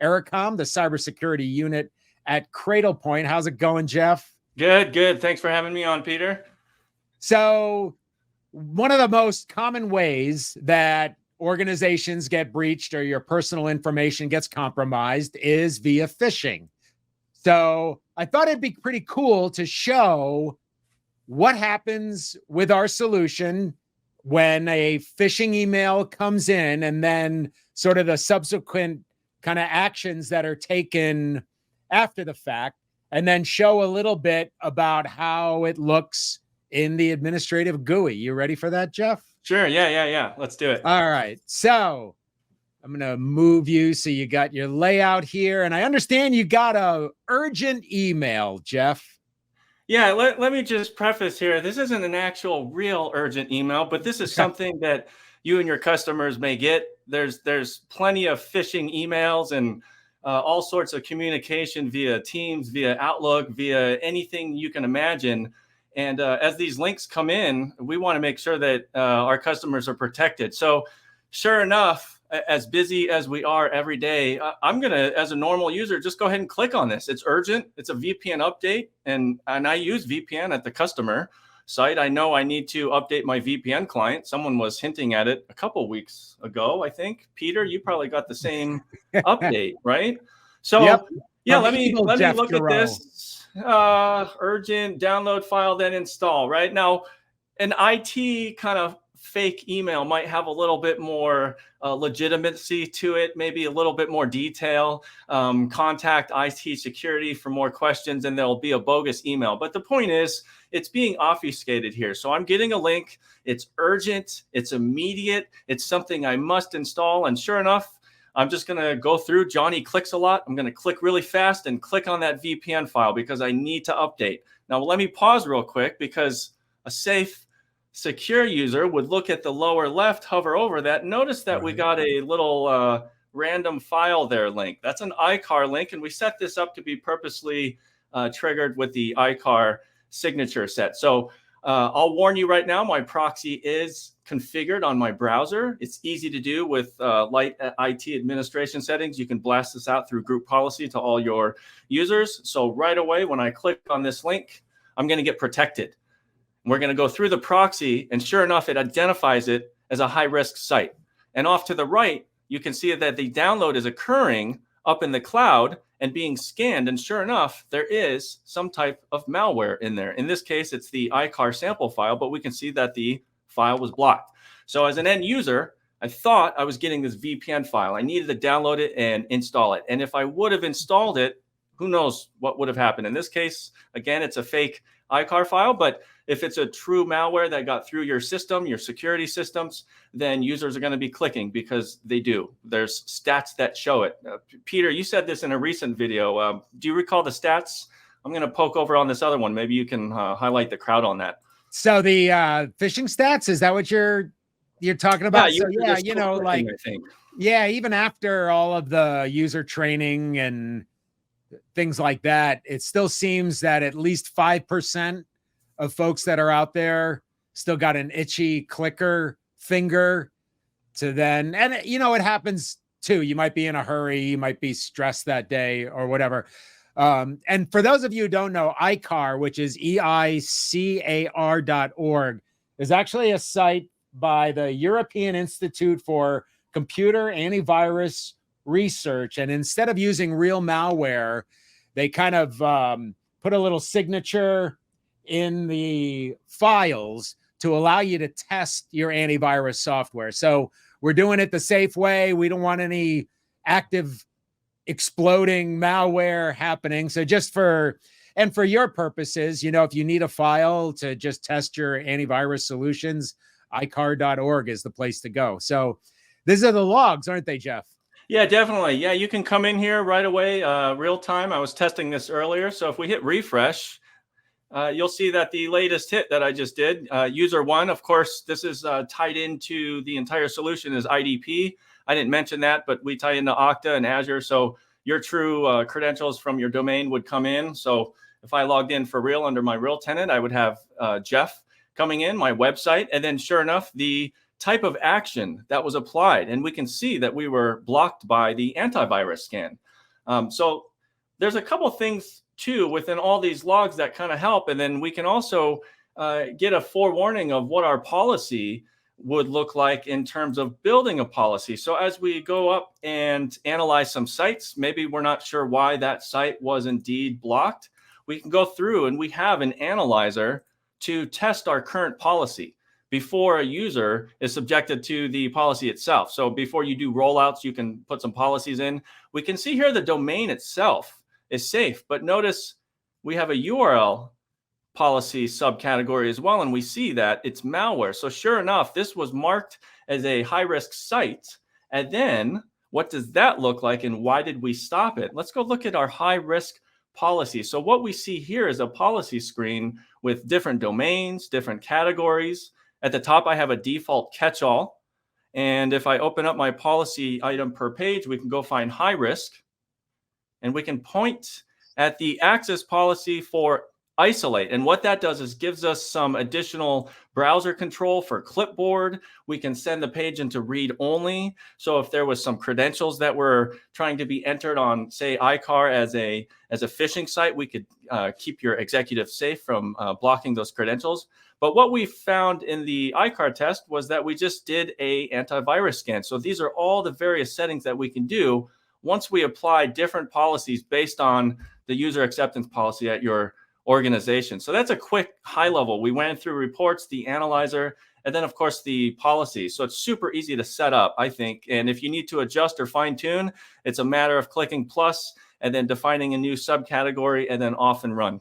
Ericom, the cybersecurity unit at Cradlepoint. How's it going, Jeff? Good. Thanks for having me on, Peter. So one of the most common ways that organizations get breached or your personal information gets compromised is via phishing. So I thought it'd be pretty cool to show what happens with our solution when a phishing email comes in, and then sort of the subsequent kind of actions that are taken after the fact, and then show a little bit about how it looks in the administrative GUI. You ready for that, Jeff? Sure. Yeah. Let's do it. All right. So I'm going to move you so you got your layout here. And I understand you got a urgent email, Jeff. Yeah, let me just preface here. This isn't an actual real urgent email, but this is something that you and your customers may get. There's plenty of phishing emails and all sorts of communication via Teams, via Outlook, via anything you can imagine. And as these links come in, we want to make sure that our customers are protected. So sure enough, as busy as we are every day, I'm going to, as a normal user, just go ahead and click on this. It's urgent. It's a VPN update. And I use VPN at the customer site. I know I need to update my VPN client. Someone was hinting at it a couple weeks ago, I think. Peter, you probably got the same update, right? So Yep. Yeah, let me look at this. Urgent, download file, then install, right? Now, an IT kind of fake email might have a little bit more legitimacy to it, maybe a little bit more detail. Contact IT security for more questions, and there'll be a bogus email. But the point is, it's being obfuscated here. So I'm getting a link. It's urgent. It's immediate. It's something I must install. And sure enough, I'm just going to go through. Johnny clicks a lot. I'm going to click really fast and click on that VPN file because I need to update. Now, let me pause real quick, because a safe, secure user would look at the lower left, hover over that. Notice that we got a little random file there link. That's an iCar link, and we set this up to be purposely triggered with the iCar signature set. So I'll warn you right now, my proxy is configured on my browser. It's easy to do with light IT administration settings. You can blast this out through group policy to all your users. So right away, when I click on this link, I'm going to get protected. We're going to go through the proxy, and sure enough, it identifies it as a high-risk site. And off to the right, you can see that the download is occurring up in the cloud and being scanned. And sure enough, there is some type of malware in there. In this case, it's the iCar sample file, but we can see that the file was blocked. So as an end user, I thought I was getting this VPN file. I needed to download it and install it. And if I would have installed it, who knows what would have happened. In this case, again, it's a fake iCar file, but if it's a true malware that got through your system, your security systems, then users are going to be clicking because they do. There's stats that show it. Peter, you said this in a recent video. Do you recall the stats? I'm going to poke over on this other one. Maybe you can highlight the crowd on that. So the phishing stats, is that what you're talking about? Yeah, so, you know, like, I think. Yeah, even after all of the user training and things like that, it still seems that at least 5% of folks that are out there still got an itchy clicker finger to then, and you know, it happens too. You might be in a hurry, you might be stressed that day or whatever. And for those of you who don't know, iCar, which is EICAR.org, is actually a site by the European Institute for Computer Antivirus Research. And instead of using real malware, they kind of put a little signature in the files to allow you to test your antivirus software. So we're doing it the safe way. We don't want any active exploding malware happening. So just for your purposes, you know, if you need a file to just test your antivirus solutions, iCar.org is the place to go. So these are the logs, aren't they, Jeff? Yeah, definitely. Yeah, you can come in here right away, real time. I was testing this earlier. So if we hit refresh, you'll see that the latest hit that I just did, user one, of course, this is tied into the entire solution is IDP. I didn't mention that, but we tie into Okta and Azure. So your true credentials from your domain would come in. So if I logged in for real under my real tenant, I would have Jeff coming in, my website. And then sure enough, the type of action that was applied. And we can see that we were blocked by the antivirus scan. So there's a couple things too within all these logs that kind of help. And then we can also get a forewarning of what our policy would look like in terms of building a policy. So as we go up and analyze some sites, maybe we're not sure why that site was indeed blocked. We can go through and we have an analyzer to test our current policy before a user is subjected to the policy itself. So before you do rollouts, you can put some policies in. We can see here the domain itself is safe, but notice we have a URL policy subcategory as well, and we see that it's malware. So sure enough, this was marked as a high-risk site. And then what does that look like, and why did we stop it? Let's go look at our high-risk policy. So what we see here is a policy screen with different domains, different categories. At the top, I have a default catch-all. And if I open up my policy item per page, we can go find high risk. And we can point at the access policy for isolate. And what that does is gives us some additional browser control for clipboard. We can send the page into read only. So if there was some credentials that were trying to be entered on, say, iCar as a phishing site, we could keep your executive safe from blocking those credentials. But what we found in the iCar test was that we just did a antivirus scan. So these are all the various settings that we can do once we apply different policies based on the user acceptance policy at your organization. So that's a quick high level. We went through reports, the analyzer, and then of course the policy. So it's super easy to set up, I think. And if you need to adjust or fine tune, it's a matter of clicking plus and then defining a new subcategory and then off and run.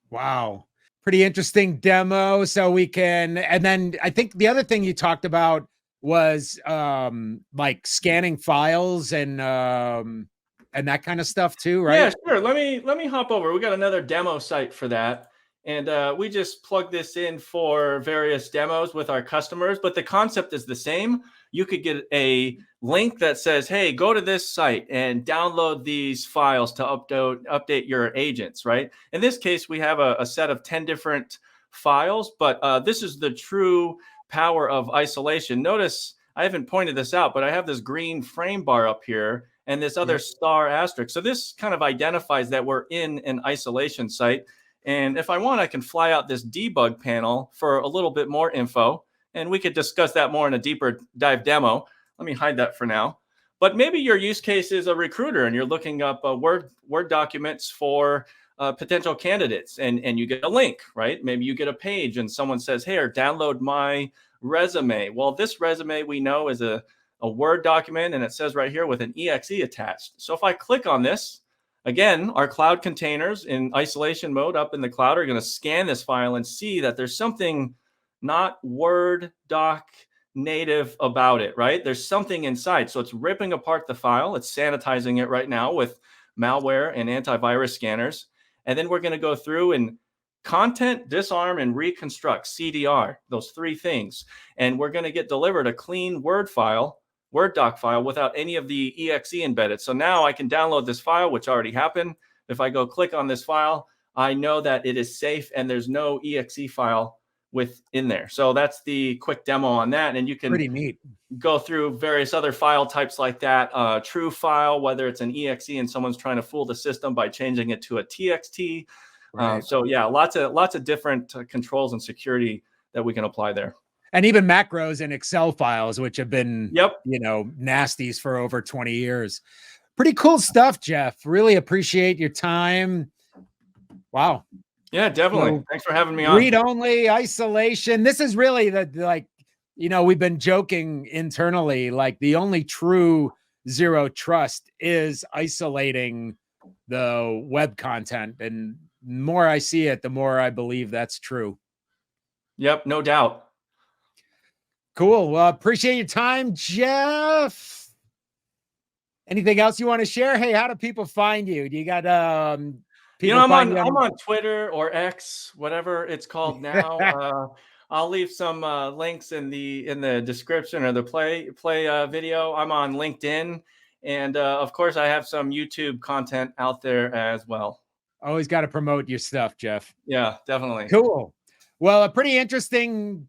Wow. Pretty interesting demo. So we can, and then I think the other thing you talked about was like scanning files and that kind of stuff too, right? Yeah, sure. Let me hop over. We got another demo site for that. And we just plug this in for various demos with our customers, but the concept is the same. You could get a link that says, hey, go to this site and download these files to update your agents, right? In this case, we have a set of 10 different files, but this is the true power of isolation. Notice I haven't pointed this out, but I have this green frame bar up here and this other star asterisk. So this kind of identifies that we're in an isolation site. And if I want, I can fly out this debug panel for a little bit more info. And we could discuss that more in a deeper dive demo. Let me hide that for now. But maybe your use case is a recruiter and you're looking up Word documents for potential candidates and you get a link, right? Maybe you get a page and someone says, hey, download my resume. Well, this resume we know is a Word document and it says right here with an exe attached. So if I click on this, again, our cloud containers in isolation mode up in the cloud are going to scan this file and see that there's something not Word doc native about it, right? There's something inside. So it's ripping apart the file. It's sanitizing it right now with malware and antivirus scanners. And then we're going to go through and content, disarm, and reconstruct, CDR, those three things. And we're going to get delivered a clean Word doc file without any of the exe embedded. So now I can download this file, which already happened. If I go click on this file, I know that it is safe and there's no exe file within there. So that's the quick demo on that. And you can pretty neat go through various other file types like that. True file, whether it's an exe and someone's trying to fool the system by changing it to a txt. Right. So yeah, lots of different controls and security that we can apply there. And even macros and Excel files, which have been, nasties for over 20 years. Pretty cool stuff, Jeff. Really appreciate your time. Wow. Yeah, definitely. So, thanks for having me on. Read-only isolation. This is really we've been joking internally, like the only true zero trust is isolating the web content. And the more I see it, the more I believe that's true. Yep, no doubt. Cool. Well, appreciate your time, Jeff. Anything else you want to share? Hey, how do people find you? Do you got I'm on Twitter or X, whatever it's called now. I'll leave some links in the description or the play video. I'm on LinkedIn, and of course I have some YouTube content out there as well. Always got to promote your stuff, Jeff. Yeah, definitely. Cool. Well, a pretty interesting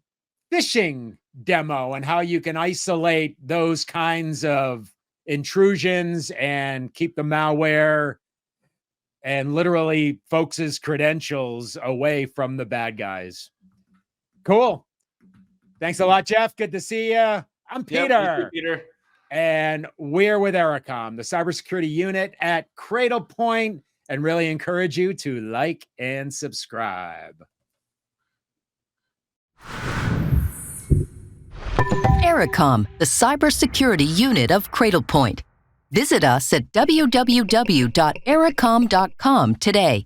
phishing demo and how you can isolate those kinds of intrusions and keep the malware and literally folks' credentials away from the bad guys. Cool. Thanks a lot, Jeff. Good to see you. I'm Peter. Yep, you too, Peter. And we're with Ericom, the cybersecurity unit at Cradlepoint, and really encourage you to like and subscribe. Ericom, the cybersecurity unit of Cradlepoint. Visit us at www.ericom.com today.